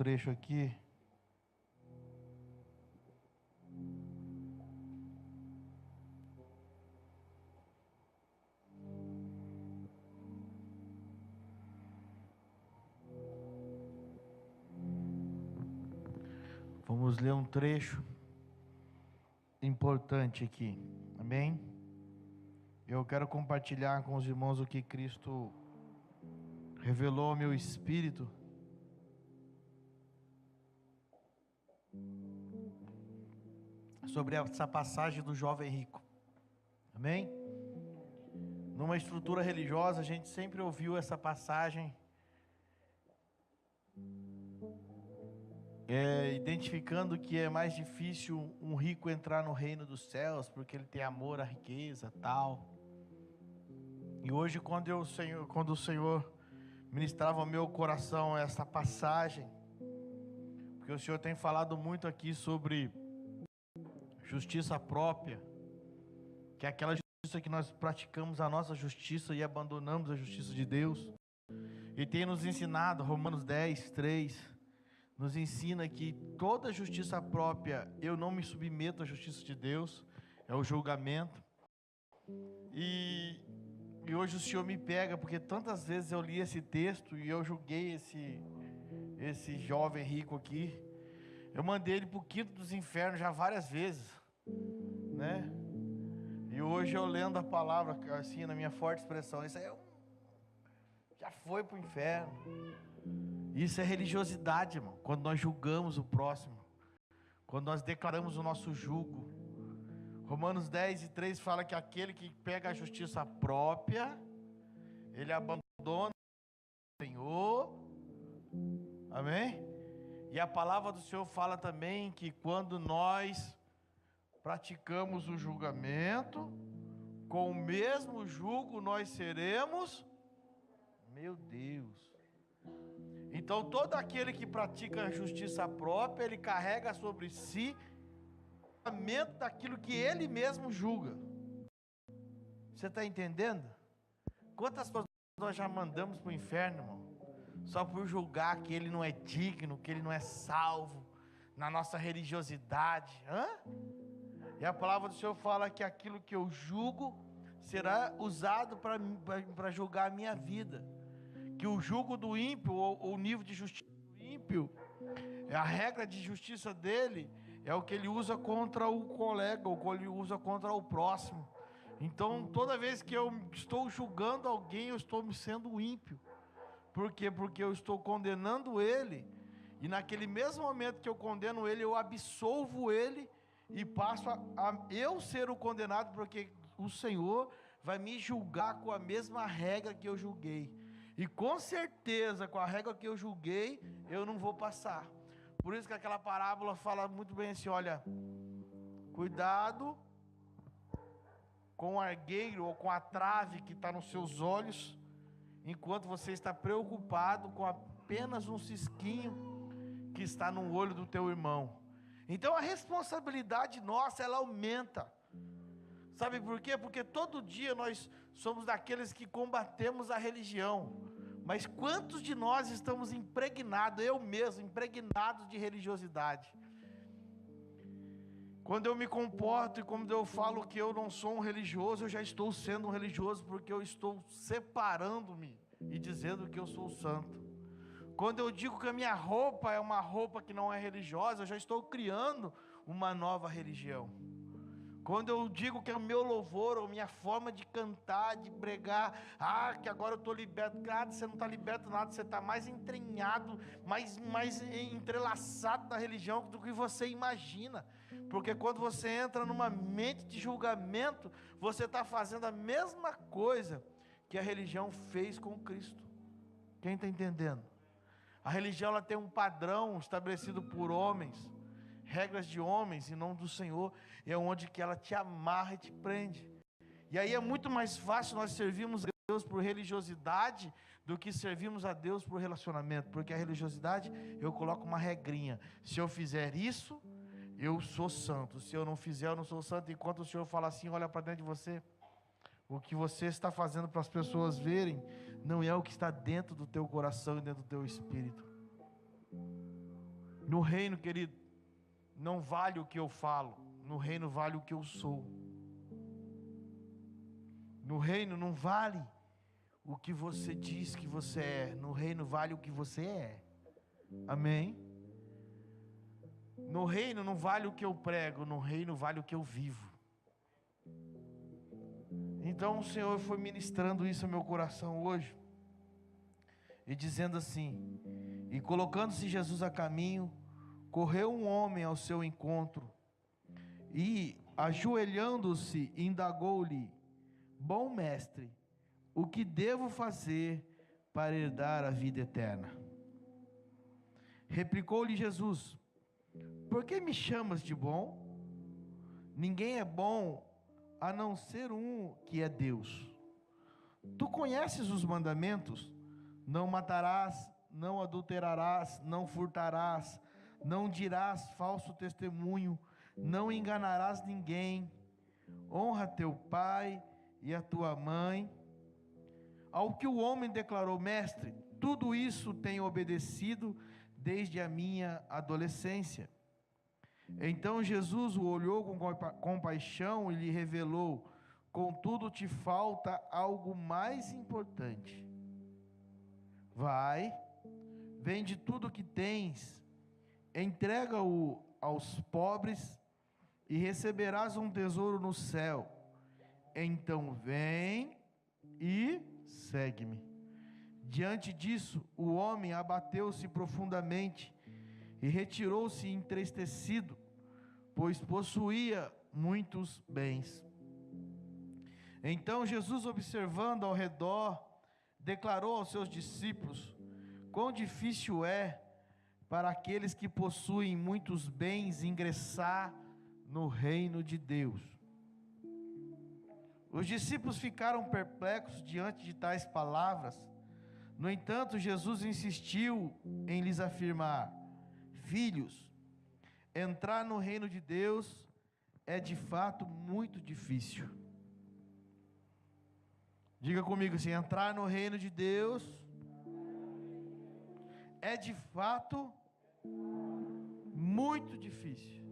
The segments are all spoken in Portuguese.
trecho aqui. Vamos ler um trecho importante aqui, amém? Eu quero compartilhar com os irmãos o que Cristo revelou ao meu espírito sobre essa passagem do jovem rico, amém? Numa estrutura religiosa, a gente sempre ouviu essa passagem, identificando que é mais difícil um rico entrar no reino dos céus, porque ele tem amor à riqueza, tal. E hoje, quando o Senhor ministrava ao meu coração essa passagem, porque o Senhor tem falado muito aqui sobre justiça própria, que é aquela justiça que nós praticamos a nossa justiça e abandonamos a justiça de Deus. E tem nos ensinado, Romanos 10, 3, nos ensina que toda justiça própria, eu não me submeto à justiça de Deus, é o julgamento. E hoje o Senhor me pega, porque tantas vezes eu li esse texto e eu julguei esse jovem rico aqui. Eu mandei ele para o quinto dos infernos já várias vezes, né? E hoje eu lendo a palavra, assim, na minha forte expressão, isso aí já foi para o inferno. Isso é religiosidade, irmão. Quando nós julgamos o próximo, quando nós declaramos o nosso jugo. Romanos 10 e 3 fala que aquele que pega a justiça própria, ele abandona o Senhor, amém? E a palavra do Senhor fala também que quando nós praticamos o julgamento, com o mesmo jugo nós seremos, meu Deus. Então todo aquele que pratica a justiça própria, ele carrega sobre si o julgamento daquilo que ele mesmo julga. Você está entendendo? Quantas pessoas nós já mandamos para o inferno, irmão? Só por julgar que ele não é digno, que ele não é salvo, na nossa religiosidade. E a palavra do Senhor fala que aquilo que eu julgo será usado para julgar a minha vida. Que o jugo do ímpio, ou o nível de justiça do ímpio, a regra de justiça dele é o que ele usa contra o colega, ou que ele usa contra o próximo. Então, toda vez que eu estou julgando alguém, eu estou me sendo ímpio. Por quê? Porque eu estou condenando ele, e naquele mesmo momento que eu condeno ele, eu absolvo ele, e passo a eu ser o condenado, porque o Senhor vai me julgar com a mesma regra que eu julguei. E com certeza, com a regra que eu julguei, eu não vou passar. Por isso que aquela parábola fala muito bem assim, olha, cuidado com o argueiro ou com a trave que está nos seus olhos, enquanto você está preocupado com apenas um cisquinho que está no olho do teu irmão. Então a responsabilidade nossa, ela aumenta. Sabe por quê? Porque todo dia nós somos daqueles que combatemos a religião. Mas quantos de nós estamos impregnados, eu mesmo, impregnados de religiosidade? Quando eu me comporto e quando eu falo que eu não sou um religioso, eu já estou sendo um religioso, porque eu estou separando-me e dizendo que eu sou santo. Quando eu digo que a minha roupa é uma roupa que não é religiosa, eu já estou criando uma nova religião. Quando eu digo que é o meu louvor, ou minha forma de cantar, de pregar, que agora eu estou liberto, cara, você não está liberto nada, você está mais entranhado, mais entrelaçado na religião do que você imagina, porque quando você entra numa mente de julgamento, você está fazendo a mesma coisa que a religião fez com Cristo. Quem está entendendo? A religião, ela tem um padrão estabelecido por homens, regras de homens e não do Senhor, é onde que ela te amarra e te prende. E aí é muito mais fácil nós servirmos a Deus por religiosidade do que servirmos a Deus por relacionamento, porque a religiosidade, eu coloco uma regrinha, se eu fizer isso, eu sou santo, se eu não fizer, eu não sou santo. Enquanto o Senhor fala assim, olha para dentro de você, o que você está fazendo para as pessoas verem, não é o que está dentro do teu coração e dentro do teu espírito. No reino, querido, não vale o que eu falo, no reino vale o que eu sou. No reino não vale o que você diz que você é, no reino vale o que você é. Amém? No reino não vale o que eu prego, no reino vale o que eu vivo. Então o Senhor foi ministrando isso ao meu coração hoje, e dizendo assim: e colocando-se Jesus a caminho, correu um homem ao seu encontro, e ajoelhando-se, indagou-lhe: bom mestre, o que devo fazer para herdar a vida eterna? Replicou-lhe Jesus: por que me chamas de bom? Ninguém é bom a não ser um, que é Deus. Tu conheces os mandamentos: não matarás, não adulterarás, não furtarás, não dirás falso testemunho, não enganarás ninguém, honra teu pai e a tua mãe. Ao que o homem declarou: mestre, tudo isso tenho obedecido desde a minha adolescência. Então Jesus o olhou com compaixão e lhe revelou: contudo te falta algo mais importante. Vai, vende tudo o que tens, entrega-o aos pobres, e receberás um tesouro no céu. Então vem e segue-me. Diante disso, o homem abateu-se profundamente e retirou-se entristecido, pois possuía muitos bens. Então Jesus, observando ao redor, declarou aos seus discípulos: quão difícil é para aqueles que possuem muitos bens ingressar no reino de Deus. Os discípulos ficaram perplexos diante de tais palavras. No entanto, Jesus insistiu em lhes afirmar: filhos, entrar no reino de Deus é de fato muito difícil. Diga comigo assim: entrar no reino de Deus é de fato muito difícil.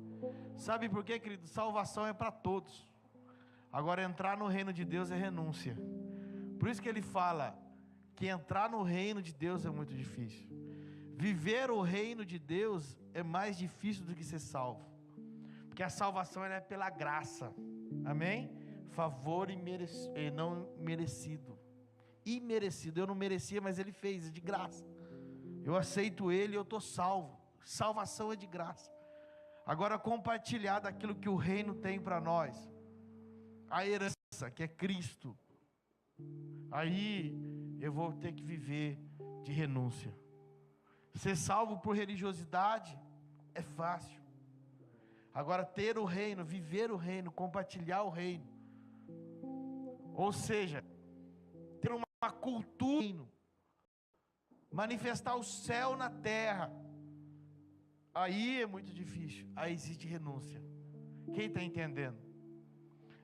Sabe por quê, querido? Salvação é para todos. Agora, entrar no reino de Deus é renúncia. Por isso que ele fala que entrar no reino de Deus é muito difícil. Viver o reino de Deus é mais difícil do que ser salvo, porque a salvação ela é pela graça. Amém? Favor e não merecido. Imerecido, eu não merecia, mas ele fez, é de graça. Eu aceito ele e eu estou salvo. Salvação é de graça. Agora, compartilhar daquilo que o reino tem para nós, a herança que é Cristo, aí eu vou ter que viver de renúncia. Ser salvo por religiosidade é fácil. Agora, ter o reino, viver o reino, compartilhar o reino, ou seja, ter uma cultura, manifestar o céu na terra, aí é muito difícil. Aí existe renúncia. Quem está entendendo?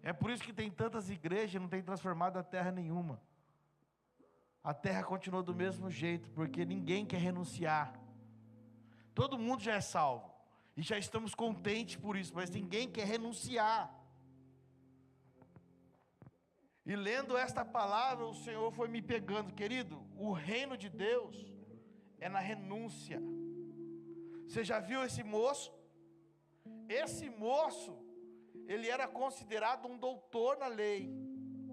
É por isso que tem tantas igrejas e não tem transformado a terra nenhuma. A terra continua do mesmo jeito, porque ninguém quer renunciar. Todo mundo já é salvo, e já estamos contentes por isso, mas ninguém quer renunciar. E lendo esta palavra, o Senhor foi me pegando, querido, o reino de Deus é na renúncia. Você já viu esse moço? Esse moço, ele era considerado um doutor na lei.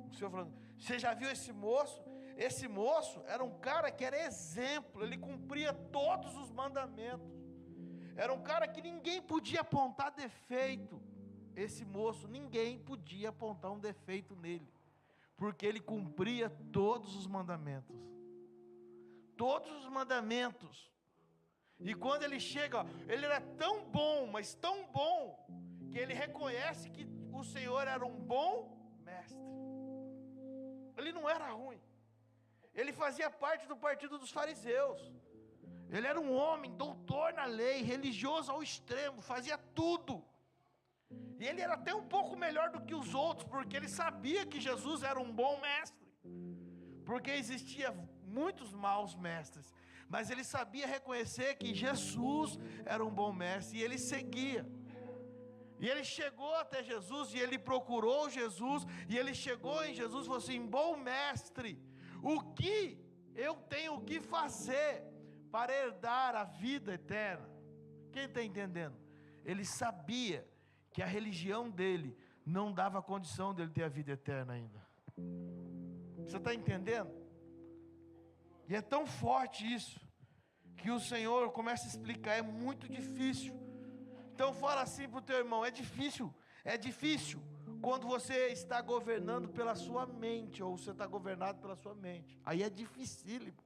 O Senhor falando: você já viu esse moço? Esse moço era um cara que era exemplo, ele cumpria todos os mandamentos. Era um cara que ninguém podia apontar defeito. Esse moço, ninguém podia apontar um defeito nele, porque ele cumpria todos os mandamentos. Todos os mandamentos. E quando ele chega, ele era tão bom, mas tão bom, que ele reconhece que o Senhor era um bom mestre. Ele não era ruim. Ele fazia parte do partido dos fariseus. Ele era um homem, doutor na lei, religioso ao extremo, fazia tudo. E ele era até um pouco melhor do que os outros, porque ele sabia que Jesus era um bom mestre. Porque existia muitos maus mestres. mas ele sabia reconhecer que Jesus era um bom mestre, e ele seguia. E ele chegou até Jesus, e ele procurou Jesus, e ele chegou em Jesus e falou assim: bom mestre, o que eu tenho que fazer para herdar a vida eterna? Quem está entendendo? Ele sabia que a religião dele não dava condição dele ter a vida eterna ainda. Você está entendendo? E é tão forte isso, que o Senhor começa a explicar, é muito difícil. Então fala assim para o teu irmão: é difícil quando você está governando pela sua mente, ou você está governado pela sua mente, aí é dificílimo.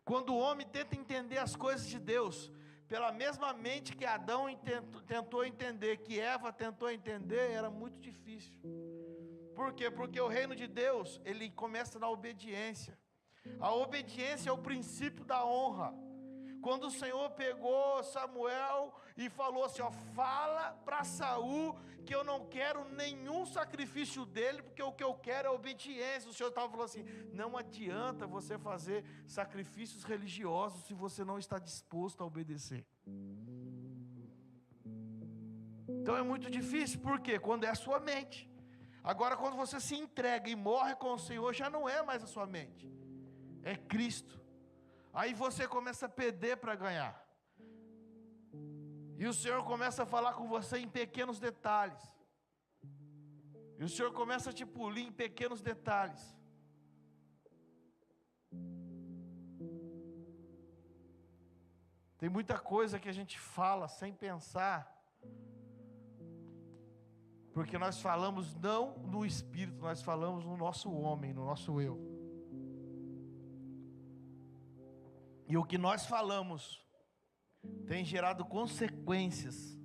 Quando o homem tenta entender as coisas de Deus, pela mesma mente que Adão tentou entender, que Eva tentou entender, era muito difícil. Por quê? Porque o reino de Deus, ele começa na obediência. A obediência é o princípio da honra. Quando o Senhor pegou Samuel e falou assim: ó, fala para Saul que eu não quero nenhum sacrifício dele, porque o que eu quero é obediência. O Senhor estava falando assim: não adianta você fazer sacrifícios religiosos se você não está disposto a obedecer. Então é muito difícil, por quê? Quando é a sua mente. Agora, quando você se entrega e morre com o Senhor, já não é mais a sua mente, é Cristo. Aí você começa a perder para ganhar. E o Senhor começa a falar com você em pequenos detalhes. E o Senhor começa a te polir em pequenos detalhes. Tem muita coisa que a gente fala sem pensar, porque nós falamos não no espírito, nós falamos no nosso homem, no nosso eu. E o que nós falamos tem gerado consequências,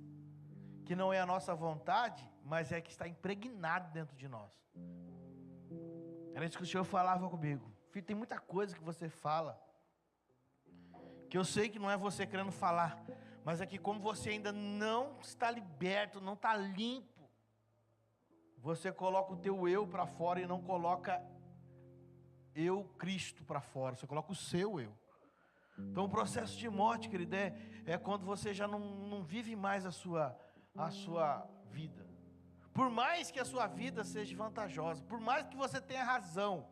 que não é a nossa vontade, mas é que está impregnado dentro de nós. Era isso que o Senhor falava comigo: filho, tem muita coisa que você fala, que eu sei que não é você querendo falar, mas é que como você ainda não está liberto, não está limpo, você coloca o teu eu para fora e não coloca eu, Cristo, para fora, você coloca o seu eu. Então o processo de morte, querido, é quando você já não vive mais a sua vida. Por mais que a sua vida seja vantajosa, por mais que você tenha razão,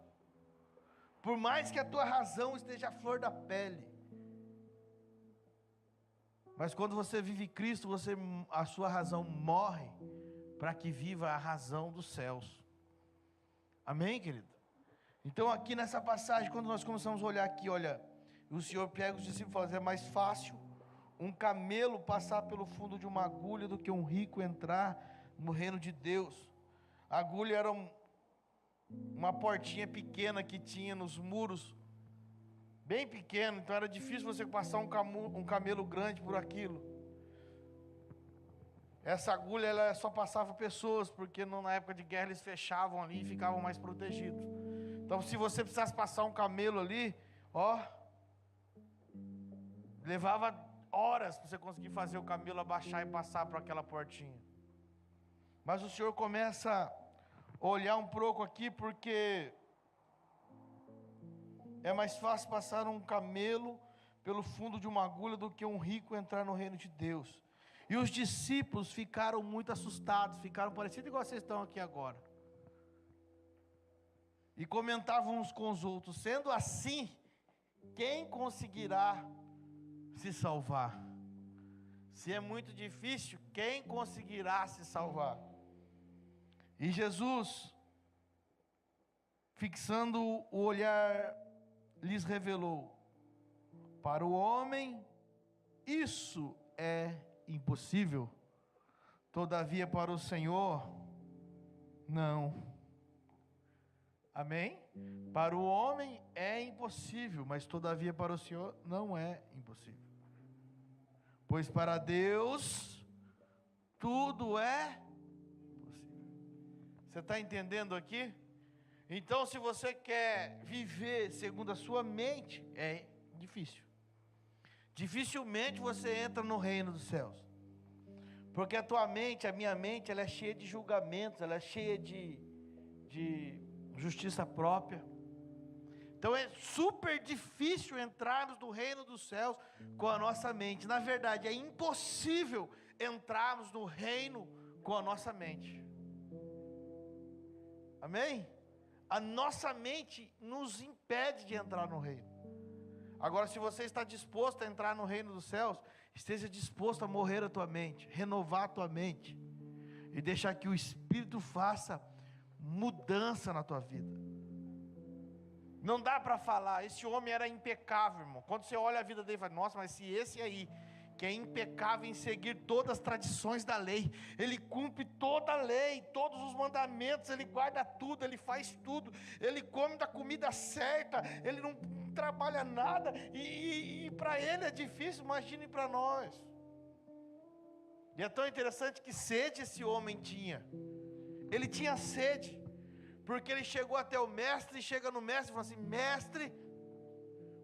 por mais que a tua razão esteja à flor da pele, mas quando você vive Cristo, a sua razão morre, para que viva a razão dos céus. Amém, querido? Então aqui nessa passagem, quando nós começamos a olhar aqui, olha, o Senhor pega os discípulos e fala: é mais fácil um camelo passar pelo fundo de uma agulha do que um rico entrar no reino de Deus. A agulha era uma portinha pequena que tinha nos muros, bem pequeno, então era difícil você passar um camelo grande por aquilo. Essa agulha ela só passava pessoas, porque na época de guerra eles fechavam ali e ficavam mais protegidos. Então se você precisasse passar um camelo ali, levava horas para você conseguir fazer o camelo abaixar e passar por aquela portinha. Mas o Senhor começa a olhar um pouco aqui, porque é mais fácil passar um camelo pelo fundo de uma agulha do que um rico entrar no reino de Deus. E os discípulos ficaram muito assustados, ficaram parecidos igual vocês estão aqui agora. E comentavam uns com os outros: sendo assim, quem conseguirá se salvar? Se é muito difícil, quem conseguirá se salvar? E Jesus, fixando o olhar, lhes revelou: para o homem isso é impossível, todavia para o Senhor não. Amém? Para o homem é impossível, mas todavia para o Senhor não é impossível. Pois para Deus tudo é possível. Você está entendendo aqui? Então, se você quer viver segundo a sua mente, é difícil. Dificilmente você entra no reino dos céus, porque a tua mente, a minha mente, ela é cheia de julgamentos, ela é cheia de justiça própria. Então é super difícil entrarmos no reino dos céus com a nossa mente. Na verdade, é impossível entrarmos no reino com a nossa mente. Amém? A nossa mente nos impede de entrar no reino. Agora, se você está disposto a entrar no reino dos céus, esteja disposto a morrer a tua mente, renovar a tua mente, e deixar que o Espírito faça mudança na tua vida. Não dá para falar, esse homem era impecável, irmão. Quando você olha a vida dele, fala, nossa, mas se esse aí, que é impecável em seguir todas as tradições da lei, ele cumpre toda a lei, todos os mandamentos, ele guarda tudo, ele faz tudo, ele come da comida certa, ele não trabalha nada, e para ele é difícil, imagine para nós. E é tão interessante que sede esse homem tinha. Ele tinha sede, porque ele chegou até o mestre, e chega no mestre e fala assim, mestre,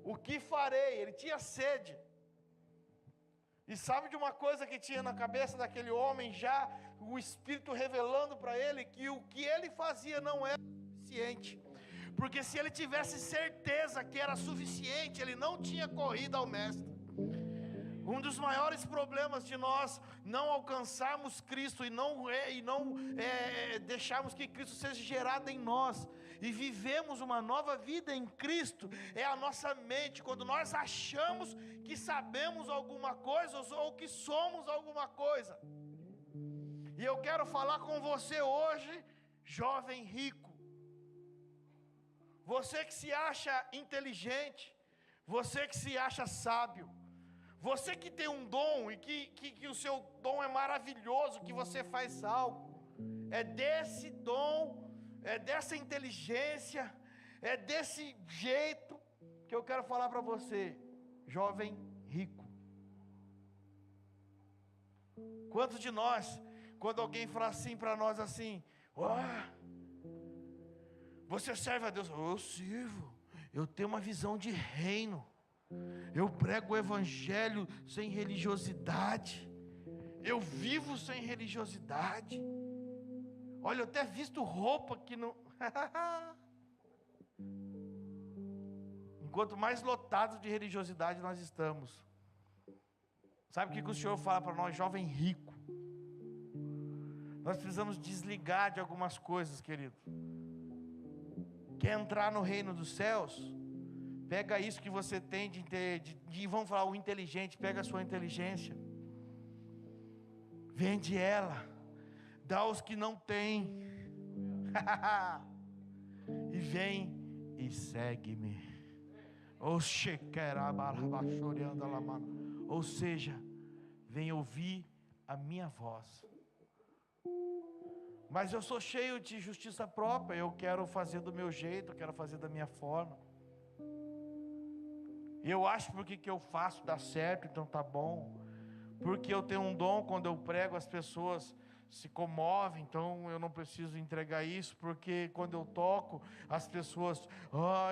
o que farei? Ele tinha sede. E sabe de uma coisa que tinha na cabeça daquele homem, já o Espírito revelando para ele, que o que ele fazia não era suficiente, porque se ele tivesse certeza que era suficiente, ele não tinha corrido ao mestre. Um dos maiores problemas de nós não alcançarmos Cristo e não deixarmos que Cristo seja gerado em nós e vivemos uma nova vida em Cristo, é a nossa mente, quando nós achamos que sabemos alguma coisa ou que somos alguma coisa. E eu quero falar com você hoje, jovem rico, você que se acha inteligente, você que se acha sábio, você que tem um dom e que o seu dom é maravilhoso, que você faz algo, é desse dom, é dessa inteligência, é desse jeito que eu quero falar para você, jovem rico. Quantos de nós, quando alguém fala assim para nós assim, você serve a Deus? Eu sirvo, eu tenho uma visão de reino, eu prego o evangelho sem religiosidade, eu vivo sem religiosidade, olha, eu até visto roupa que não... Enquanto mais lotados de religiosidade nós estamos, sabe o que o Senhor fala para nós, jovem rico? Nós precisamos desligar de algumas coisas, querido. Quer entrar no reino dos céus? Pega isso que você tem vamos falar o inteligente, pega a sua inteligência, vende ela, dá aos que não têm, e vem e segue-me. Ou seja, vem ouvir a minha voz. Mas eu sou cheio de justiça própria, eu quero fazer do meu jeito, eu quero fazer da minha forma. Eu acho porque que eu faço dá certo, então tá bom. Porque eu tenho um dom, quando eu prego as pessoas se comovem, então eu não preciso entregar isso. Porque quando eu toco, as pessoas,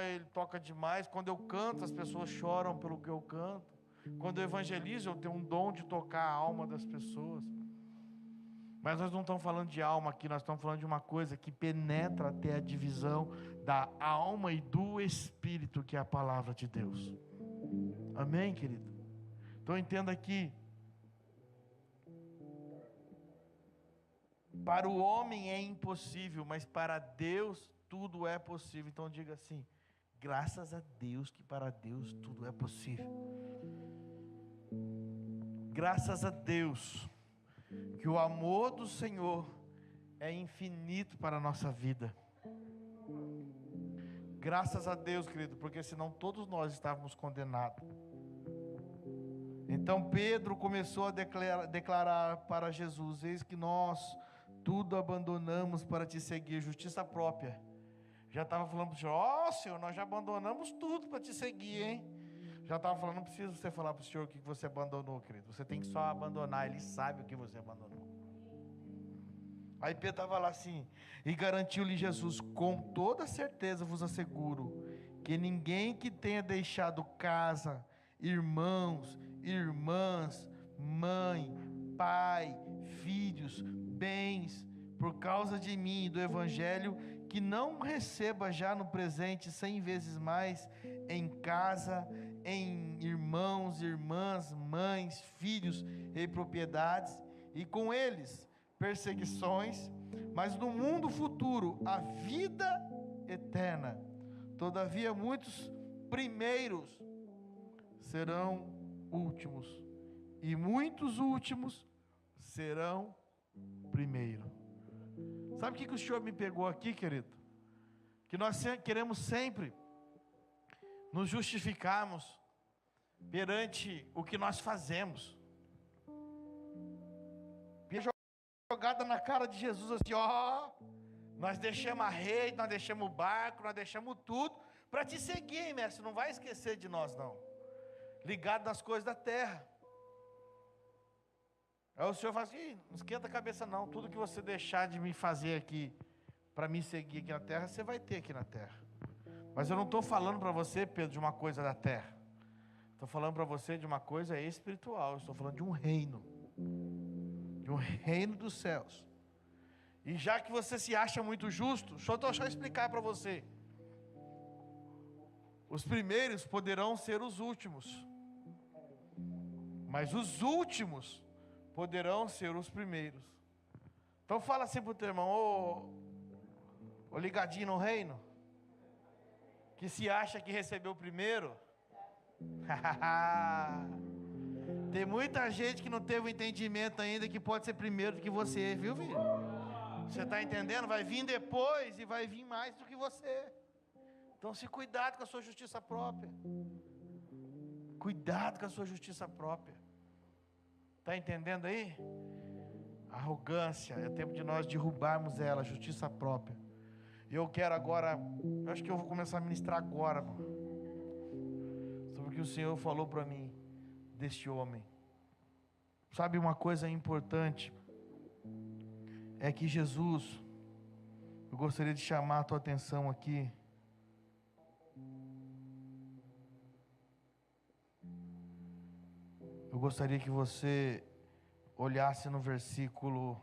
ele toca demais. Quando eu canto, as pessoas choram pelo que eu canto. Quando eu evangelizo, eu tenho um dom de tocar a alma das pessoas. Mas nós não estamos falando de alma aqui, nós estamos falando de uma coisa que penetra até a divisão da alma e do espírito, que é a palavra de Deus. Amém, querido? Então entenda aqui, para o homem é impossível, mas para Deus tudo é possível. Então diga assim, graças a Deus que para Deus tudo é possível. Graças a Deus que o amor do Senhor é infinito para a nossa vida. Graças a Deus, querido, porque senão todos nós estávamos condenados. Então Pedro começou a declarar para Jesus, eis que nós tudo abandonamos para te seguir, justiça própria. Já estava falando para o Senhor, Senhor, nós já abandonamos tudo para te seguir, hein? Já estava falando, não precisa você falar para o Senhor o que você abandonou, querido. Você tem que só abandonar, Ele sabe o que você abandonou. Aí Pedro estava lá assim, e garantiu-lhe Jesus, com toda certeza vos asseguro, que ninguém que tenha deixado casa, irmãos, irmãs, mãe, pai, filhos, bens, por causa de mim e do Evangelho, que não receba já no presente 100 vezes mais em casa, em irmãos, irmãs, mães, filhos e propriedades, e com eles perseguições, mas no mundo futuro a vida eterna. Todavia muitos primeiros serão últimos, e muitos últimos serão primeiros. Sabe o que o Senhor me pegou aqui, querido? Que nós queremos sempre nos justificarmos perante o que nós fazemos. E jogada na cara de Jesus assim, ó, nós deixamos a rede, nós deixamos o barco, nós deixamos tudo para te seguir, hein, mestre, não vai esquecer de nós não. Ligado nas coisas da terra. Aí o Senhor fala assim, não esquenta a cabeça não, tudo que você deixar de me fazer aqui, para me seguir aqui na terra, você vai ter aqui na terra. Mas eu não estou falando para você, Pedro, de uma coisa da terra. Estou falando para você de uma coisa espiritual, estou falando de um reino dos céus. E já que você se acha muito justo, deixa eu explicar para você. Os primeiros poderão ser os últimos, mas os últimos poderão ser os primeiros. Então fala assim para o teu irmão, ô ligadinho no reino, que se acha que recebeu primeiro. Tem muita gente que não teve o entendimento ainda que pode ser primeiro do que você, viu, filho? Você está entendendo? Vai vir depois e vai vir mais do que você. Então se cuidado com a sua justiça própria. Cuidado com a sua justiça própria. Está entendendo aí? Arrogância, é tempo de nós derrubarmos ela, justiça própria. E eu quero agora, eu acho que eu vou começar a ministrar agora, mano, sobre o que o Senhor falou para mim, deste homem. Sabe uma coisa importante? É que Jesus, eu gostaria de chamar a tua atenção aqui. Eu gostaria que você olhasse no versículo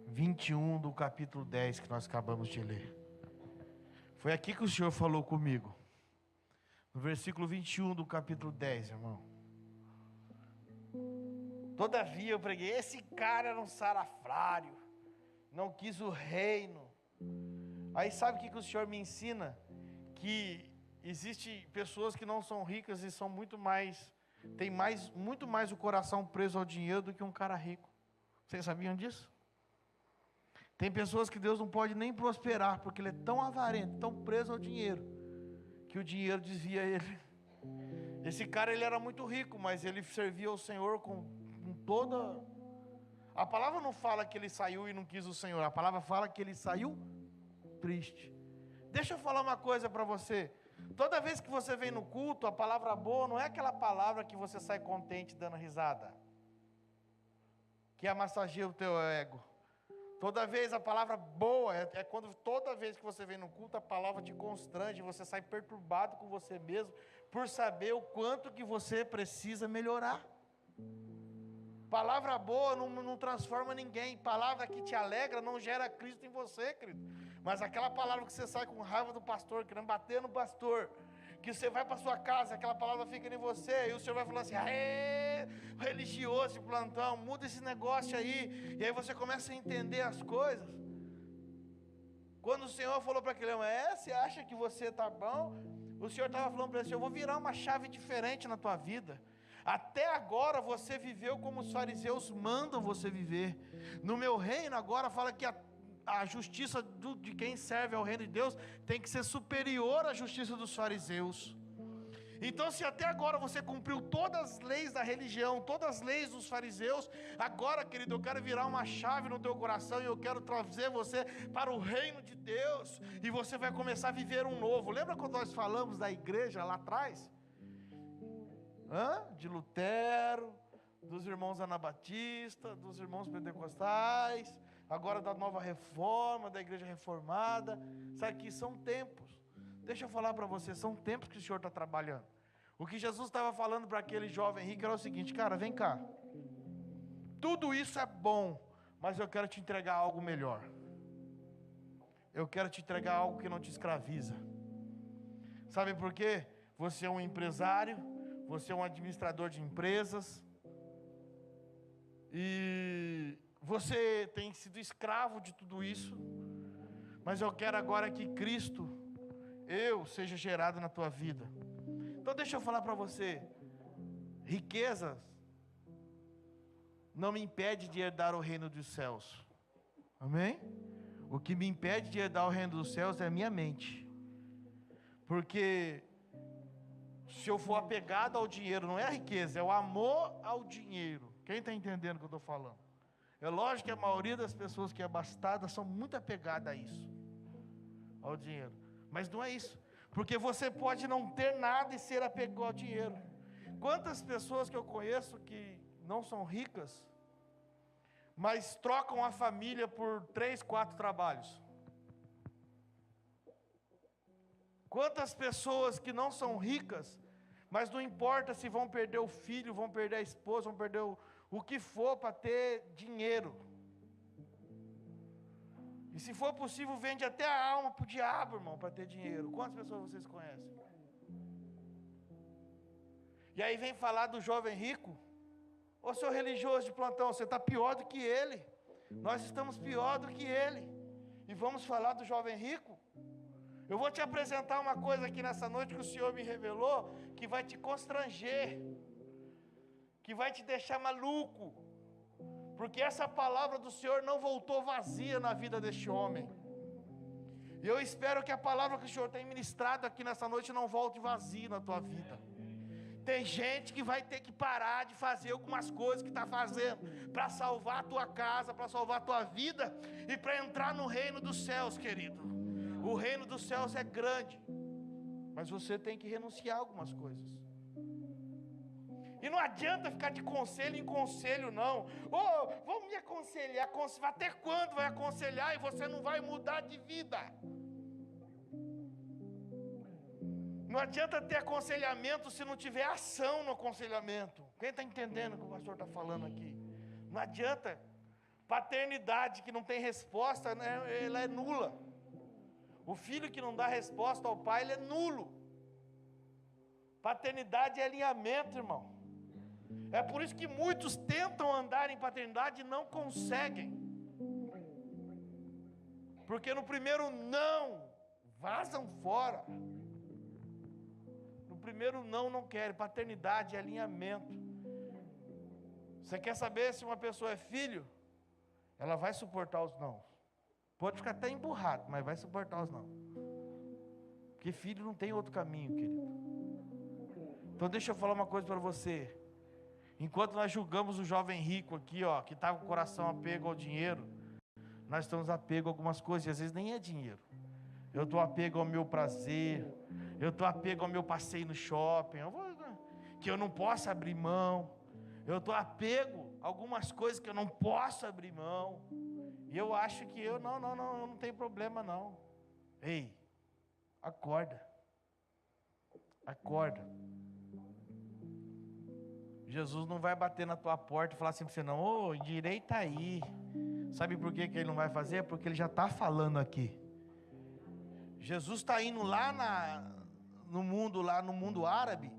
21 do capítulo 10 que nós acabamos de ler. Foi aqui que o Senhor falou comigo. No versículo 21 do capítulo 10, irmão. Todavia eu preguei, esse cara era um salafrário, não quis o reino. Aí sabe o que o Senhor me ensina? Que existem pessoas que não são ricas e são muito mais o coração preso ao dinheiro do que um cara rico. Vocês sabiam disso? Tem pessoas que Deus não pode nem prosperar, porque ele é tão avarento, tão preso ao dinheiro, que o dinheiro desvia ele. Esse cara, ele era muito rico, mas ele servia ao Senhor com toda... A palavra não fala que ele saiu e não quis o Senhor, a palavra fala que ele saiu triste. Deixa eu falar uma coisa para você. Toda vez que você vem no culto, a palavra boa não é aquela palavra que você sai contente dando risada, que massageia o teu ego. Toda vez a palavra boa é quando toda vez que você vem no culto, a palavra te constrange, você sai perturbado com você mesmo, por saber o quanto que você precisa melhorar. Palavra boa não transforma ninguém. Palavra que te alegra não gera Cristo em você, querido. Mas aquela palavra que você sai com raiva do pastor, querendo bater no pastor, que você vai para sua casa, aquela palavra fica em você, e o Senhor vai falando assim, aê, religioso de plantão, muda esse negócio aí, e aí você começa a entender as coisas. Quando o Senhor falou para aquele homem, você acha que você está bom? O Senhor estava falando para ele, eu vou virar uma chave diferente na tua vida. Até agora você viveu como os fariseus mandam você viver. No meu reino agora fala que a justiça de quem serve ao reino de Deus tem que ser superior à justiça dos fariseus. Então se até agora você cumpriu todas as leis da religião, todas as leis dos fariseus, agora, querido, eu quero virar uma chave no teu coração e eu quero trazer você para o reino de Deus, e você vai começar a viver um novo. Lembra quando nós falamos da igreja lá atrás? De Lutero, dos irmãos anabatistas, dos irmãos pentecostais, agora da nova reforma, da igreja reformada. Sabe que são tempos. Deixa eu falar para você, são tempos que o Senhor está trabalhando. O que Jesus estava falando para aquele jovem rico era o seguinte, cara, vem cá. Tudo isso é bom, mas eu quero te entregar algo melhor. Eu quero te entregar algo que não te escraviza. Sabe por quê? Você é um empresário, você é um administrador de empresas, e você tem sido escravo de tudo isso, mas eu quero agora que Cristo, seja gerado na tua vida. Então deixa eu falar para você, riquezas não me impede de herdar o reino dos céus. Amém? O que me impede de herdar o reino dos céus é a minha mente. Porque se eu for apegado ao dinheiro, não é a riqueza, é o amor ao dinheiro. Quem está entendendo o que eu estou falando? É lógico que a maioria das pessoas que é abastada são muito apegadas a isso, ao dinheiro. Mas não é isso. Porque você pode não ter nada e ser apegado ao dinheiro. Quantas pessoas que eu conheço que não são ricas, mas trocam a família por 3, 4 trabalhos? Quantas pessoas que não são ricas, mas não importa se vão perder o filho, vão perder a esposa, vão perder o que for para ter dinheiro. E se for possível, vende até a alma para o diabo, irmão, para ter dinheiro. Quantas pessoas vocês conhecem? E aí vem falar do jovem rico. Ô seu religioso de plantão, você está pior do que ele. Nós estamos pior do que ele. E vamos falar do jovem rico? Eu vou te apresentar uma coisa aqui nessa noite que o Senhor me revelou, que vai te constranger, que vai te deixar maluco, porque essa palavra do Senhor não voltou vazia na vida deste homem. E eu espero que a palavra que o Senhor tem ministrado aqui nessa noite não volte vazia na tua vida. Tem gente que vai ter que parar de fazer algumas coisas que está fazendo, para salvar a tua casa, para salvar a tua vida, e para entrar no reino dos céus, querido. O reino dos céus é grande, mas você tem que renunciar a algumas coisas. E não adianta ficar de conselho em conselho, não. Vamos me aconselhar. Até quando vai aconselhar e você não vai mudar de vida? Não adianta ter aconselhamento se não tiver ação no aconselhamento. Quem está entendendo o que o pastor está falando aqui? Não adianta. Paternidade que não tem resposta, né, ela é nula. O filho que não dá resposta ao pai, ele é nulo. Paternidade é alinhamento, irmão. É por isso que muitos tentam andar em paternidade e não conseguem. Porque no primeiro não, vazam fora. No primeiro não querem. Paternidade é alinhamento. Você quer saber se uma pessoa é filho? Ela vai suportar os não. Pode ficar até emburrado, mas vai suportar os não. Porque filho não tem outro caminho, querido. Então deixa eu falar uma coisa para você. Enquanto nós julgamos o jovem rico aqui, que está com o coração apego ao dinheiro, nós estamos apego a algumas coisas, e às vezes nem é dinheiro. Eu estou apego ao meu prazer, eu estou apego ao meu passeio no shopping, que eu não posso abrir mão. Eu estou apego a algumas coisas que eu não posso abrir mão. E eu acho que eu não tenho problema não. Ei, acorda. Acorda. Jesus não vai bater na tua porta e falar assim para você não, endireita aí. Sabe por que ele não vai fazer? Porque ele já está falando aqui. Jesus está indo lá no mundo árabe,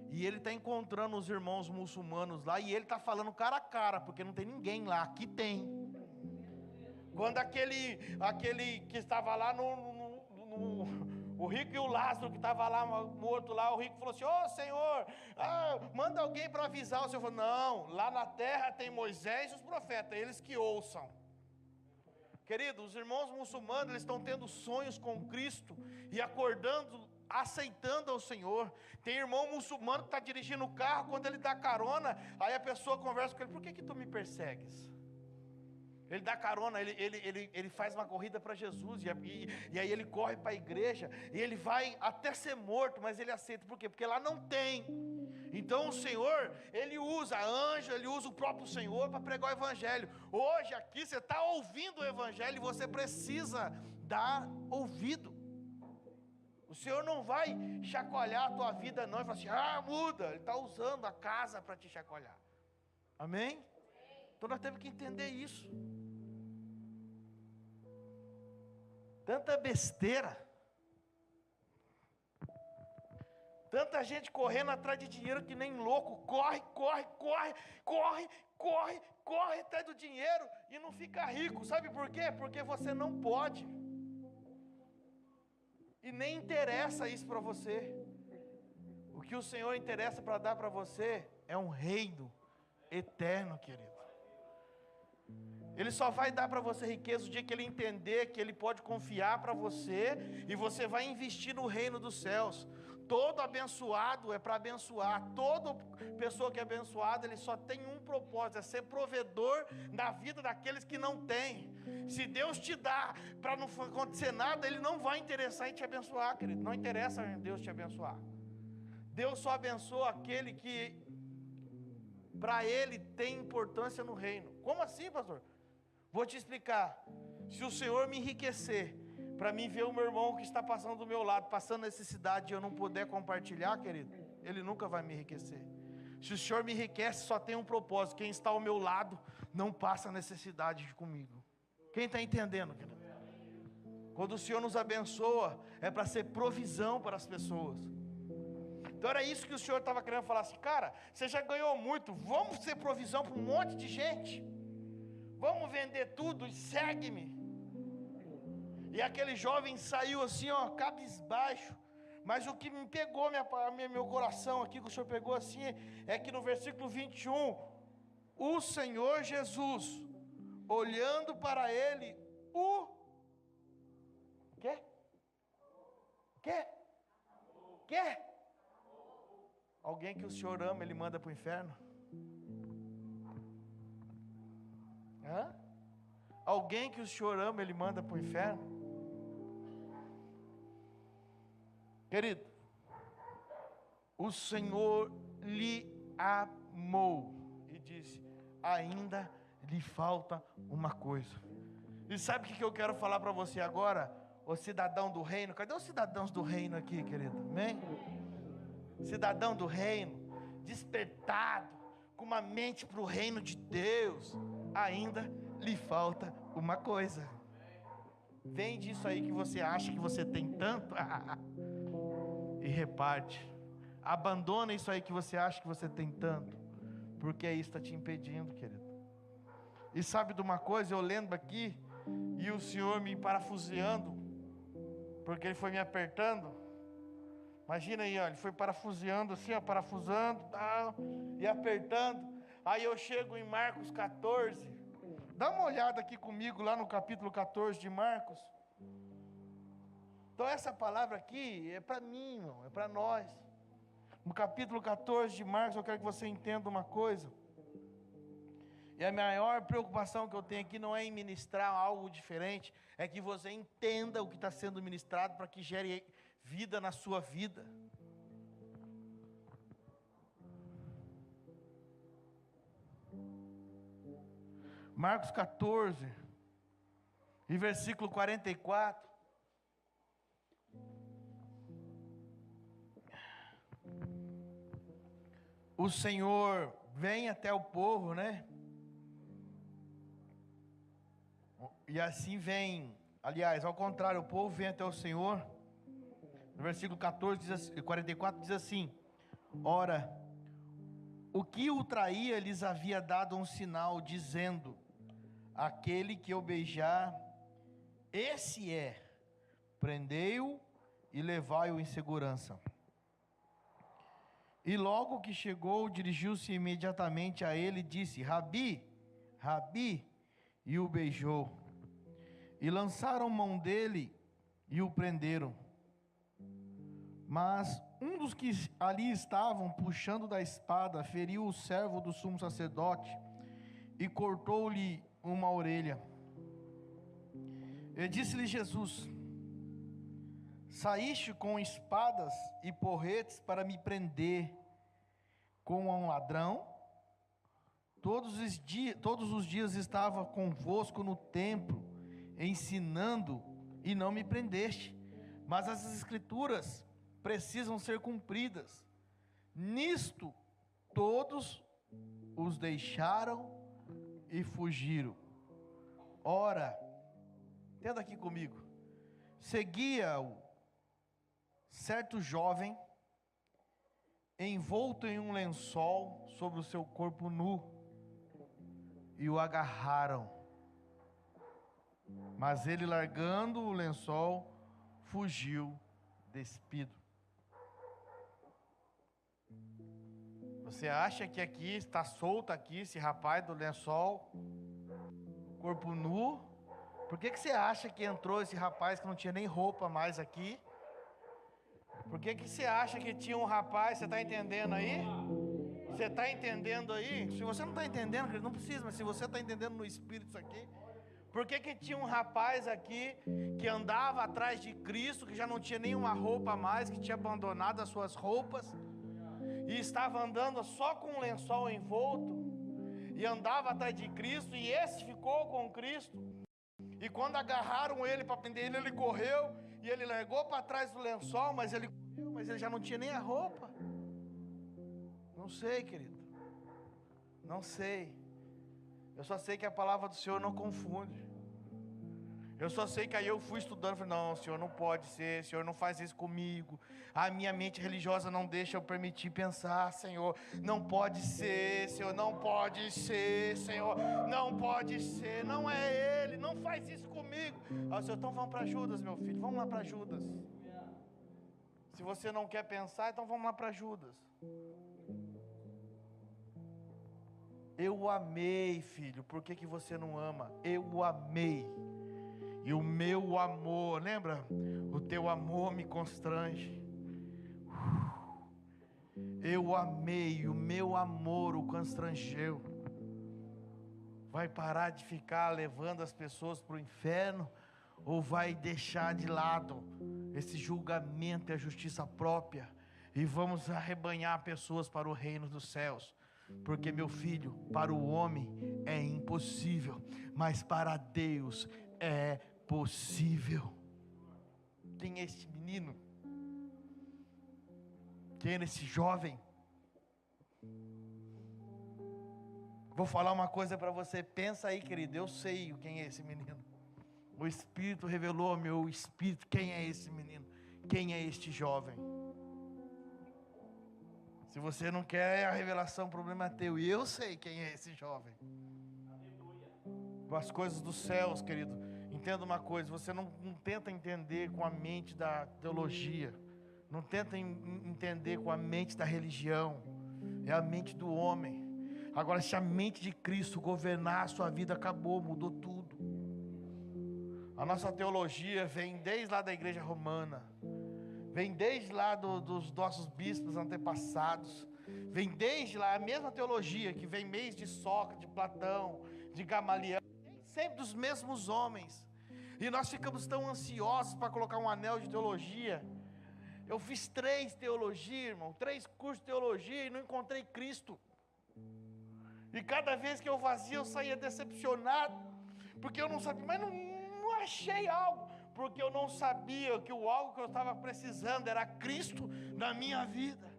e ele está encontrando os irmãos muçulmanos lá, e ele está falando cara a cara, porque não tem ninguém lá, aqui tem. Quando aquele que estava lá o rico e o Lázaro que estava lá morto lá, o rico falou assim, Senhor, manda alguém para avisar. O Senhor falou, não, lá na terra tem Moisés e os profetas, eles que ouçam. Querido, os irmãos muçulmanos, eles estão tendo sonhos com Cristo e acordando, aceitando ao Senhor. Tem irmão muçulmano que está dirigindo o carro, quando ele dá carona, aí a pessoa conversa com ele, por que tu me persegues? Ele dá carona, ele faz uma corrida para Jesus, e aí ele corre para a igreja, e ele vai até ser morto, mas ele aceita, por quê? Porque lá não tem. Então o Senhor, ele usa anjo, ele usa o próprio Senhor para pregar o evangelho. Hoje aqui você está ouvindo o evangelho, e você precisa dar ouvido. O Senhor não vai chacoalhar a tua vida não, e falar assim, muda. Ele está usando a casa para te chacoalhar. Amém? Então nós temos que entender isso. Tanta besteira. Tanta gente correndo atrás de dinheiro que nem louco. Corre atrás do dinheiro e não fica rico. Sabe por quê? Porque você não pode. E nem interessa isso para você. O que o Senhor interessa para dar para você é um reino eterno, querido. Ele só vai dar para você riqueza o dia que Ele entender que Ele pode confiar para você, e você vai investir no reino dos céus. Todo abençoado é para abençoar. Toda pessoa que é abençoada, ele só tem um propósito: é ser provedor na vida daqueles que não têm. Se Deus te dá para não acontecer nada, Ele não vai interessar em te abençoar, querido. Não interessa em Deus te abençoar. Deus só abençoa aquele que para Ele tem importância no reino. Como assim, pastor? Vou te explicar. Se o Senhor me enriquecer, para mim ver o meu irmão que está passando do meu lado, passando necessidade, e eu não puder compartilhar, querido, Ele nunca vai me enriquecer. Se o Senhor me enriquece, só tem um propósito: quem está ao meu lado não passa necessidade comigo. Quem está entendendo, querido? Quando o Senhor nos abençoa, é para ser provisão para as pessoas. Então era isso que o Senhor estava querendo falar assim: cara, você já ganhou muito, vamos ser provisão para um monte de gente. Vamos vender tudo e segue-me. E aquele jovem saiu assim, ó, cabisbaixo. Mas o que me pegou meu coração aqui, que o Senhor pegou assim, é que no versículo 21, o Senhor Jesus, olhando para ele, Quê? Alguém que o Senhor ama, Ele manda para o inferno? Alguém que o Senhor ama, Ele manda para o inferno? Querido, o Senhor lhe amou e disse: ainda lhe falta uma coisa. E sabe o que eu quero falar para você agora, ô cidadão do reino? Cadê os cidadãos do reino aqui, querido? Amém? Cidadão do reino, despertado, com uma mente para o reino de Deus, ainda lhe falta uma coisa. Vende isso aí que você acha que você tem tanto e reparte. Abandona isso aí que você acha que você tem tanto, porque isso está te impedindo, querido. E sabe de uma coisa, eu lendo aqui, e o Senhor me parafuseando, porque Ele foi me apertando. Imagina aí, ó, Ele foi parafuseando assim, ó, parafusando, tal, e apertando. Aí eu chego em Marcos 14. Dá uma olhada aqui comigo lá no capítulo 14 de Marcos. Então essa palavra aqui é para mim, irmão, é para nós. No capítulo 14 de Marcos, eu quero que você entenda uma coisa. E a maior preocupação que eu tenho aqui não é em ministrar algo diferente, é que você entenda o que está sendo ministrado para que gere vida na sua vida. Marcos 14, e versículo 44. O Senhor vem até o povo, né? E assim vem, aliás, ao contrário, o povo vem até o Senhor. No versículo 44 diz assim: ora, o que o traía lhes havia dado um sinal, dizendo: aquele que eu beijar, esse é, prendei-o e levai-o em segurança. E logo que chegou, dirigiu-se imediatamente a ele e disse: Rabi, Rabi, e o beijou. E lançaram mão dele e o prenderam. Mas um dos que ali estavam, puxando da espada, feriu o servo do sumo sacerdote e cortou-lhe uma orelha. E disse-lhe Jesus: saíste com espadas e porretes para me prender como a um ladrão? Todos os dias estava convosco no templo, ensinando, e não me prendeste. Mas as escrituras precisam ser cumpridas. Nisto todos os deixaram e fugiram. Ora, entenda aqui comigo, seguia-o certo jovem, envolto em um lençol sobre o seu corpo nu, e o agarraram. Mas ele, largando o lençol, fugiu despido. Você acha que aqui está solto aqui esse rapaz do lençol, corpo nu? Por que você acha que entrou esse rapaz que não tinha nem roupa mais aqui? Por que você acha que tinha um rapaz? Você está entendendo aí? Você está entendendo aí? Se você não está entendendo, não precisa, mas se você está entendendo no espírito isso aqui, por que tinha um rapaz aqui que andava atrás de Cristo, que já não tinha nenhuma roupa mais, que tinha abandonado as suas roupas, e estava andando só com um lençol envolto, e andava atrás de Cristo, e esse ficou com Cristo, e quando agarraram ele para prender ele, ele correu, e ele largou para trás do lençol, mas ele já não tinha nem a roupa. Não sei, querido, não sei. Eu só sei que a palavra do Senhor não confunde. Eu só sei que aí eu fui estudando, falei, não, Senhor, não pode ser, Senhor, não faz isso comigo. A minha mente religiosa não deixa eu permitir pensar, Senhor, não pode ser, Senhor, não pode ser, Senhor, não pode ser, não é Ele, não faz isso comigo. Ah, Senhor, então vamos para Judas, meu filho, vamos lá para Judas. Se você não quer pensar, então vamos lá para Judas. Eu o amei, filho, por que você não ama? Eu o amei. E o meu amor, lembra? O teu amor me constrange. Eu o amei, o meu amor o constrangeu. Vai parar de ficar levando as pessoas para o inferno? Ou vai deixar de lado esse julgamento e a justiça própria? E vamos arrebanhar pessoas para o reino dos céus. Porque, meu filho, para o homem é impossível, mas para Deus é possível. Quem é este menino? Quem é esse jovem? Vou falar uma coisa para você, pensa aí, querido, eu sei quem é esse menino. O Espírito revelou ao meu espírito quem é esse menino, quem é este jovem. Se você não quer a revelação, o problema é teu, e eu sei quem é esse jovem. Com as coisas dos céus, querido. Entenda uma coisa, você não tenta entender com a mente da teologia, não tenta entender com a mente da religião, é a mente do homem. Agora, se a mente de Cristo governar a sua vida, acabou, mudou tudo. A nossa teologia vem desde lá da igreja romana, vem desde lá dos nossos bispos antepassados, vem desde lá a mesma teologia que vem desde Sócrates, de Platão, de Gamaliel, sempre dos mesmos homens. E nós ficamos tão ansiosos para colocar um anel de teologia. Eu fiz 3 teologias, irmão, 3 cursos de teologia e não encontrei Cristo. E cada vez que eu fazia, eu saía decepcionado, porque eu não sabia, mas não achei algo, porque eu não sabia que o algo que eu estava precisando era Cristo na minha vida.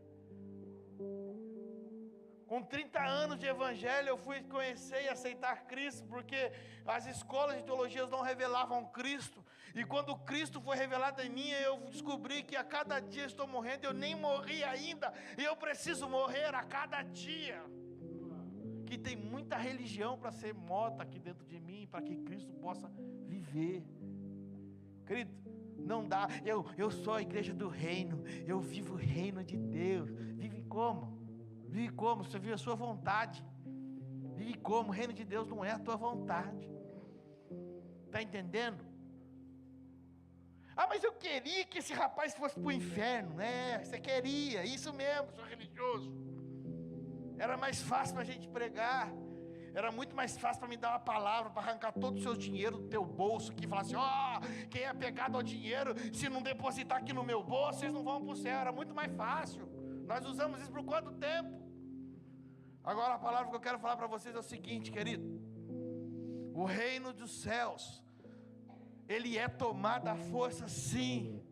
Com 30 anos de evangelho, eu fui conhecer e aceitar Cristo, porque as escolas de teologia não revelavam Cristo. E quando Cristo foi revelado em mim, eu descobri que a cada dia estou morrendo, eu nem morri ainda, e eu preciso morrer a cada dia. Que tem muita religião para ser morta aqui dentro de mim, para que Cristo possa viver. Querido, não dá, eu sou a igreja do reino, eu vivo o reino de Deus. Vive como? Vive como? Você vive a sua vontade. Vive como? O reino de Deus não é a tua vontade. Está entendendo? Ah, mas eu queria que esse rapaz fosse para o inferno. Você queria, isso mesmo, sou religioso. Era mais fácil para a gente pregar. Era muito mais fácil para me dar uma palavra, para arrancar todo o seu dinheiro do teu bolso aqui e falar assim, quem é pegado ao dinheiro, se não depositar aqui no meu bolso, vocês não vão para o céu. Era muito mais fácil. Nós usamos isso por quanto tempo? Agora a palavra que eu quero falar para vocês é o seguinte, querido. O reino dos céus, ele é tomado à força, sim.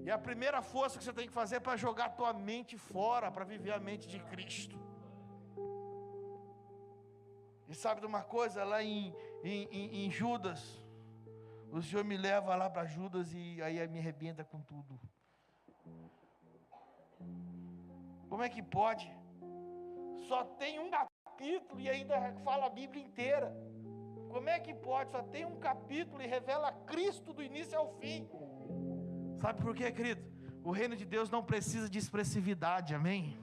E a primeira força que você tem que fazer é para jogar a tua mente fora, para viver a mente de Cristo. E sabe de uma coisa? Lá em Judas, o Senhor me leva lá para Judas e aí me arrebenta com tudo. Como é que pode? Só tem um capítulo e ainda fala a Bíblia inteira. Como é que pode? Só tem um capítulo e revela Cristo do início ao fim. Sabe por quê, querido? O reino de Deus não precisa de expressividade, amém?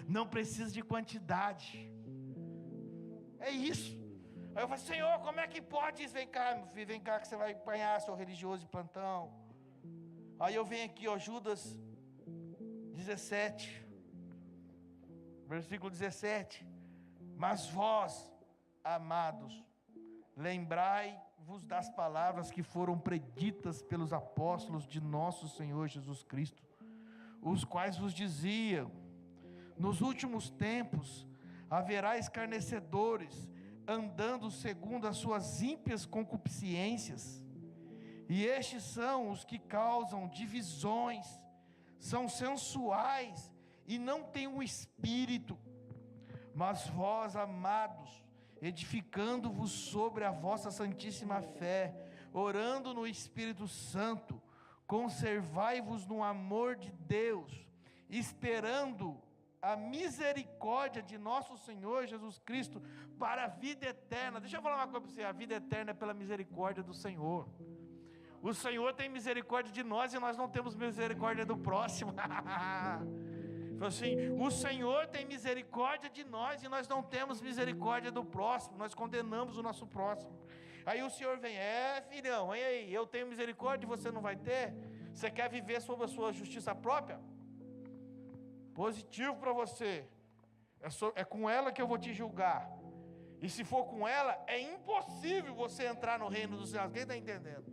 Não precisa de quantidade. É isso. Aí eu falo, Senhor, como é que pode isso? Vem cá, meu filho, vem cá que você vai apanhar, seu religioso de plantão. Aí eu venho aqui, ó, Judas 17, versículo 17. Mas vós, amados, lembrai-vos das palavras que foram preditas pelos apóstolos de nosso Senhor Jesus Cristo, os quais vos diziam: nos últimos tempos haverá escarnecedores, andando segundo as suas ímpias concupiscências, e estes são os que causam divisões, são sensuais e não têm um espírito. Mas vós, amados, edificando-vos sobre a vossa santíssima fé, orando no Espírito Santo, conservai-vos no amor de Deus, esperando a misericórdia de nosso Senhor Jesus Cristo para a vida eterna. Deixa eu falar uma coisa para você: a vida eterna é pela misericórdia do Senhor. O Senhor tem misericórdia de nós e nós não temos misericórdia do próximo. Assim, o Senhor tem misericórdia de nós e nós não temos misericórdia do próximo, nós condenamos o nosso próximo. Aí o Senhor vem: filhão, e aí, eu tenho misericórdia e você não vai ter? Você quer viver sob a sua justiça própria? Positivo para você, é com ela que eu vou te julgar. E se for com ela, é impossível você entrar no reino dos céus. Quem está entendendo?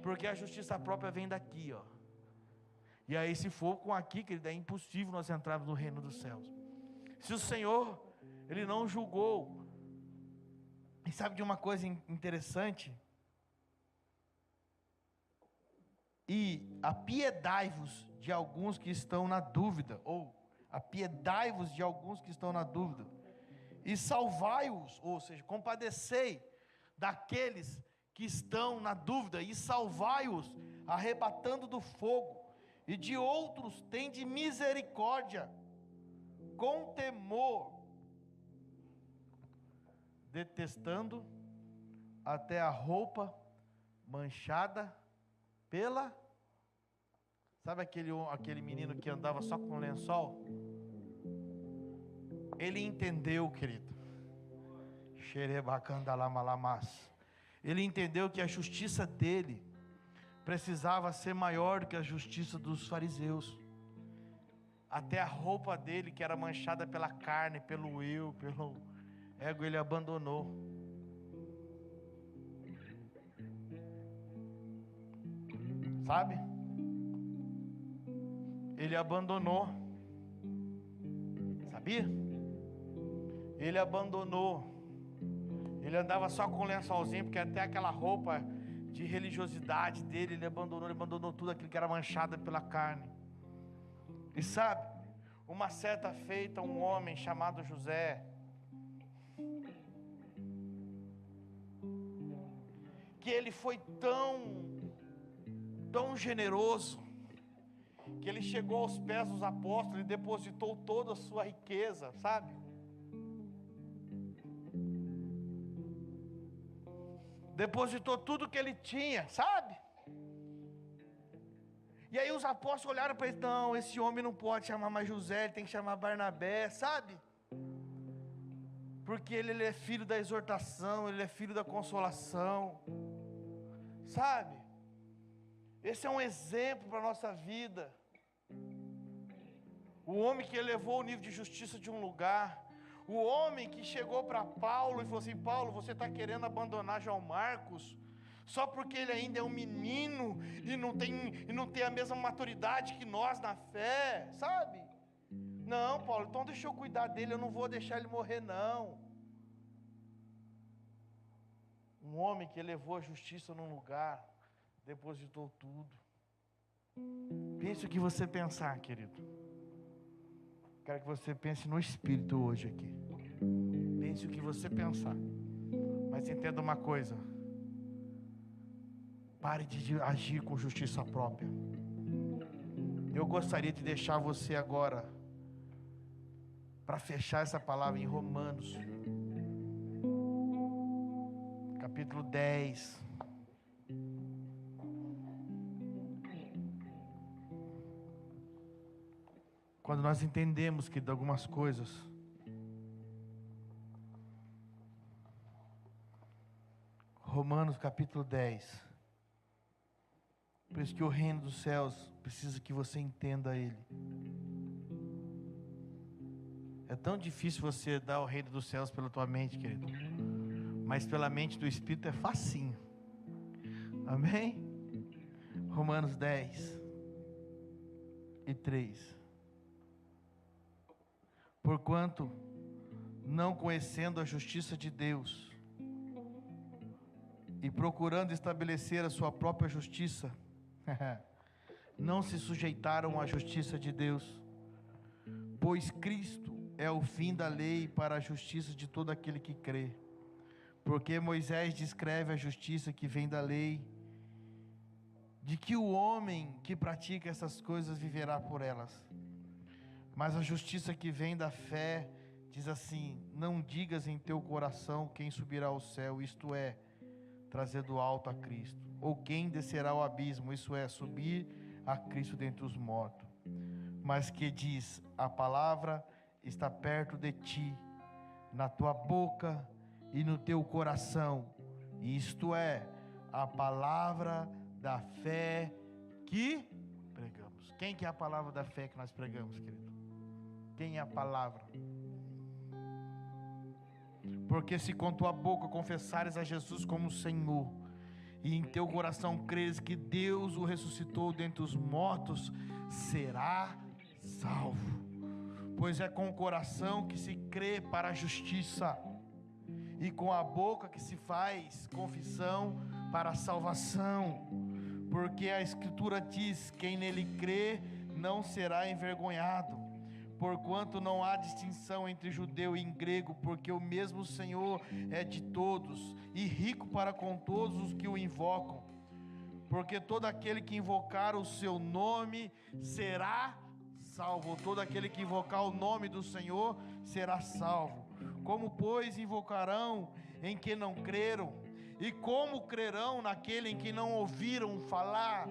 Porque a justiça própria vem daqui, ó. E aí, se for com aqui, querido, é impossível nós entrarmos no reino dos céus. Se o Senhor, Ele não julgou. E sabe de uma coisa interessante? E apiedai-vos de alguns que estão na dúvida, ou apiedai-vos de alguns que estão na dúvida, e salvai-os, ou seja, compadecei daqueles que estão na dúvida, e salvai-os, arrebatando do fogo. E de outros tende misericórdia, com temor, detestando até a roupa manchada pela... Sabe aquele menino que andava só com lençol? Ele entendeu, querido. Ele entendeu que a justiça dele precisava ser maior do que a justiça dos fariseus. Até a roupa dele, que era manchada pela carne, pelo eu, pelo ego, ele abandonou. Sabe? Ele abandonou. Sabia? Ele abandonou. Ele andava só com um lençolzinho, porque até aquela roupa de religiosidade dele, ele abandonou tudo aquilo que era manchado pela carne. E sabe, uma certa feita, um homem chamado José, que ele foi tão generoso, que ele chegou aos pés dos apóstolos e depositou toda a sua riqueza, sabe? Depositou tudo que ele tinha, sabe? E aí os apóstolos olharam para ele: não, esse homem não pode chamar mais José, ele tem que chamar Barnabé, sabe? Porque ele é filho da exortação, ele é filho da consolação, sabe? Esse é um exemplo para a nossa vida. O homem que elevou o nível de justiça de um lugar. O homem que chegou para Paulo e falou assim: Paulo, você está querendo abandonar João Marcos só porque ele ainda é um menino e não tem a mesma maturidade que nós na fé, sabe? Não, Paulo, então deixa eu cuidar dele, eu não vou deixar ele morrer não. Um homem que elevou a justiça num lugar, depositou tudo. Pense o que você pensar, querido. Quero que você pense no Espírito hoje aqui. Pense o que você pensar. Mas entenda uma coisa: pare de agir com justiça própria. Eu gostaria de deixar você agora, para fechar essa palavra, em Romanos, capítulo 10. Quando nós entendemos que de algumas coisas, Romanos capítulo 10, por isso que o reino dos céus precisa que você entenda ele. É tão difícil você dar o reino dos céus pela tua mente, querido, mas pela mente do Espírito é facinho. Amém? Romanos 10 e 3. Porquanto, não conhecendo a justiça de Deus e procurando estabelecer a sua própria justiça, não se sujeitaram à justiça de Deus, pois Cristo é o fim da lei para a justiça de todo aquele que crê. Porque Moisés descreve a justiça que vem da lei, de que o homem que pratica essas coisas viverá por elas. Mas a justiça que vem da fé diz assim: não digas em teu coração quem subirá ao céu, isto é, trazer do alto a Cristo, ou quem descerá ao abismo, isso é, subir a Cristo dentre os mortos. Mas que diz: a palavra está perto de ti, na tua boca e no teu coração, isto é, a palavra da fé que pregamos. Quem que é a palavra da fé que nós pregamos, querido? Quem é a palavra? Porque se com tua boca confessares a Jesus como Senhor, e em teu coração creres que Deus o ressuscitou dentre os mortos, será salvo. Pois é com o coração que se crê para a justiça, e com a boca que se faz confissão para a salvação. Porque a Escritura diz: quem nele crê não será envergonhado. Porquanto não há distinção entre judeu e grego, porque o mesmo Senhor é de todos, e rico para com todos os que o invocam. Porque todo aquele que invocar o seu nome será salvo. Todo aquele que invocar o nome do Senhor será salvo. Como, pois, invocarão em que não creram? E como crerão naquele em que não ouviram falar?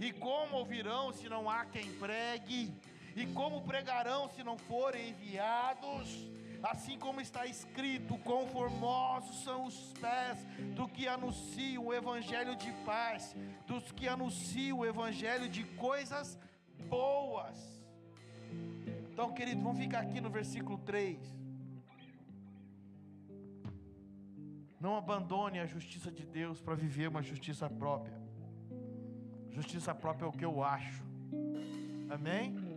E como ouvirão se não há quem pregue? E como pregarão se não forem enviados? Assim como está escrito: quão formosos são os pés do que anunciam o evangelho de paz, dos que anunciam o evangelho de coisas boas. Então, querido, vamos ficar aqui no versículo 3. Não abandone a justiça de Deus para viver uma justiça própria. Justiça própria é o que eu acho. Amém?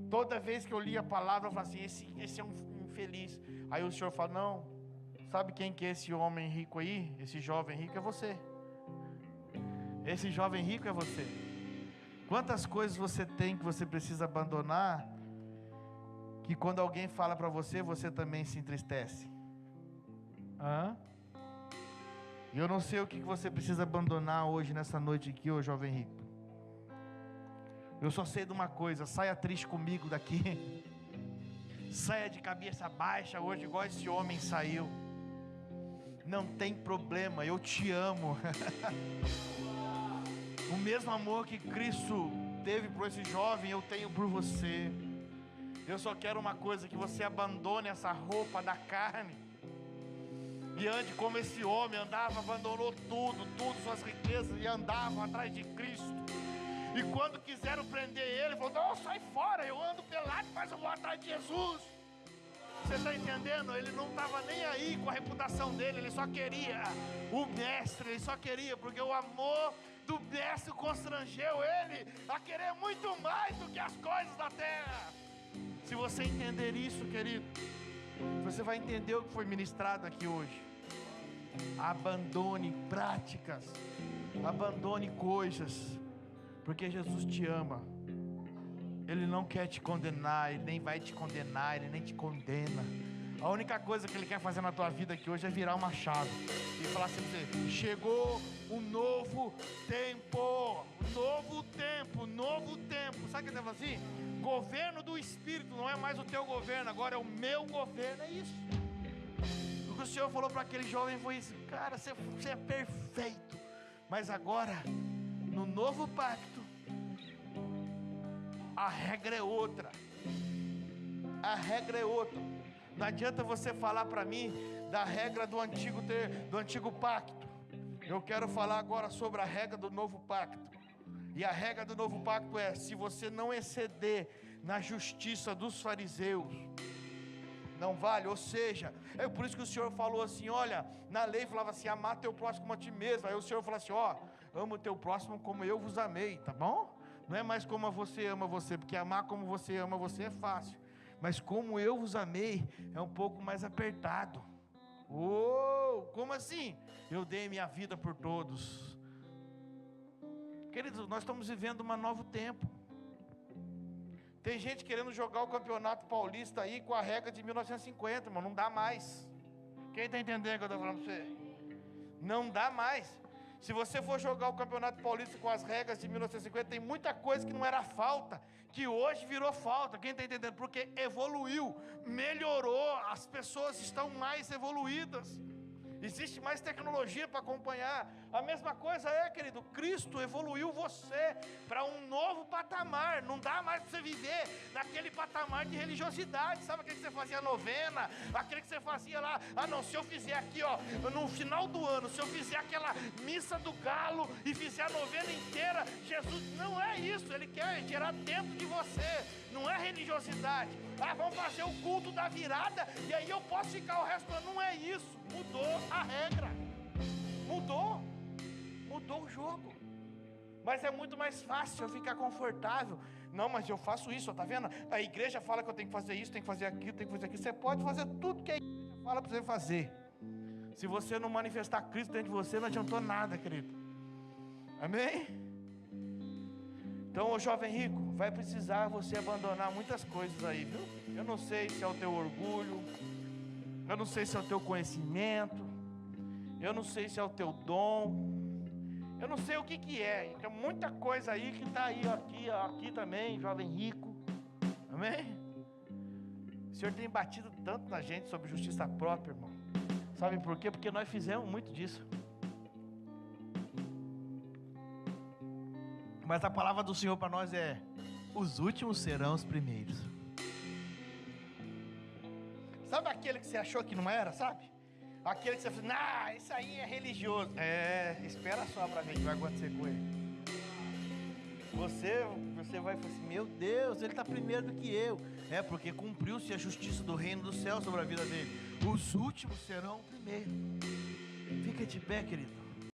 Toda vez que eu li a palavra, eu falo assim: esse é um infeliz. Aí o Senhor fala: não, sabe quem que é esse homem rico aí? Esse jovem rico é você. Esse jovem rico é você. Quantas coisas você tem que você precisa abandonar, que quando alguém fala para você, você também se entristece? E eu não sei o que você precisa abandonar hoje, nessa noite aqui, ô jovem rico. Eu só sei de uma coisa: saia triste comigo daqui. Saia de cabeça baixa hoje, igual esse homem saiu. Não tem problema, eu te amo. O mesmo amor que Cristo teve por esse jovem, eu tenho por você. Eu só quero uma coisa: que você abandone essa roupa da carne e ande como esse homem andava. Abandonou tudo, suas riquezas, e andava atrás de Cristo. E quando quiseram prender ele, falou: não, sai fora, eu ando pelado, mas eu vou atrás de Jesus. Você está entendendo? Ele não estava nem aí com a reputação dele, ele só queria o mestre, ele só queria, porque o amor do mestre constrangeu ele a querer muito mais do que as coisas da terra. Se você entender isso, querido, você vai entender o que foi ministrado aqui hoje. Abandone práticas, abandone coisas, porque Jesus te ama. Ele não quer te condenar, Ele nem vai te condenar, Ele nem te condena. A única coisa que Ele quer fazer na tua vida aqui hoje é virar uma chave e falar assim pra você: chegou um novo tempo, novo tempo, novo tempo. Sabe o que Ele fala assim? Governo do Espírito, não é mais o teu governo, agora é o meu governo. É isso. O que o Senhor falou para aquele jovem foi isso: cara, você é perfeito, mas agora no novo pacto a regra é outra. A regra é outra. Não adianta você falar para mim da regra do antigo pacto. Eu quero falar agora sobre a regra do novo pacto. E a regra do novo pacto é: se você não exceder na justiça dos fariseus, não vale. Ou seja, é por isso que o Senhor falou assim: olha, na lei falava assim: amar teu próximo como a ti mesmo. Aí o Senhor falou assim: ó, ama o teu próximo como eu vos amei, tá bom? Não é mais como você ama você, porque amar como você ama você é fácil, mas como eu vos amei é um pouco mais apertado. Como assim? Eu dei minha vida por todos. Queridos, nós estamos vivendo um novo tempo. Tem gente querendo jogar o campeonato paulista aí com a regra de 1950, irmão, não dá mais. Quem está entendendo o que eu estou falando para você? Não dá mais. Se você for jogar o campeonato paulista com as regras de 1950, tem muita coisa que não era falta, que hoje virou falta. Quem está entendendo? Porque evoluiu, melhorou, as pessoas estão mais evoluídas, existe mais tecnologia para acompanhar. A mesma coisa é, querido, Cristo evoluiu você para um novo patamar. Não dá mais para você viver naquele patamar de religiosidade. Sabe aquele que você fazia novena, aquele que você fazia lá: ah não, se eu fizer aqui, ó, no final do ano, se eu fizer aquela missa do galo e fizer a novena inteira, Jesus, não é isso. Ele quer gerar dentro de você, não é religiosidade. Ah, vamos fazer o culto da virada e aí eu posso ficar o resto do ano. Não é isso. Mudou a regra, mudou o jogo. Mas é muito mais fácil eu ficar confortável. Não, mas eu faço isso, ó, tá vendo? A igreja fala que eu tenho que fazer isso, tenho que fazer aquilo, tenho que fazer aquilo. Você pode fazer tudo que a igreja fala para você fazer. Se você não manifestar Cristo dentro de você, não adiantou nada, querido. Amém? Então, o jovem rico, vai precisar você abandonar muitas coisas aí, viu? Eu não sei se é o teu orgulho, eu não sei se é o teu conhecimento, eu não sei se é o teu dom, eu não sei o que é. Tem muita coisa aí que está aí, aqui também, jovem rico. Amém? O Senhor tem batido tanto na gente sobre justiça própria, irmão. Sabe por quê? Porque nós fizemos muito disso. Mas a palavra do Senhor para nós é: os últimos serão os primeiros. Sabe aquele que você achou que não era, sabe? Aquele que você falou: nah, isso aí é religioso. Espera só para ver o que vai acontecer com ele. Você vai falar assim: meu Deus, ele está primeiro do que eu. É porque cumpriu-se a justiça do reino do céu sobre a vida dele. Os últimos serão o primeiro. Fica de pé, querido.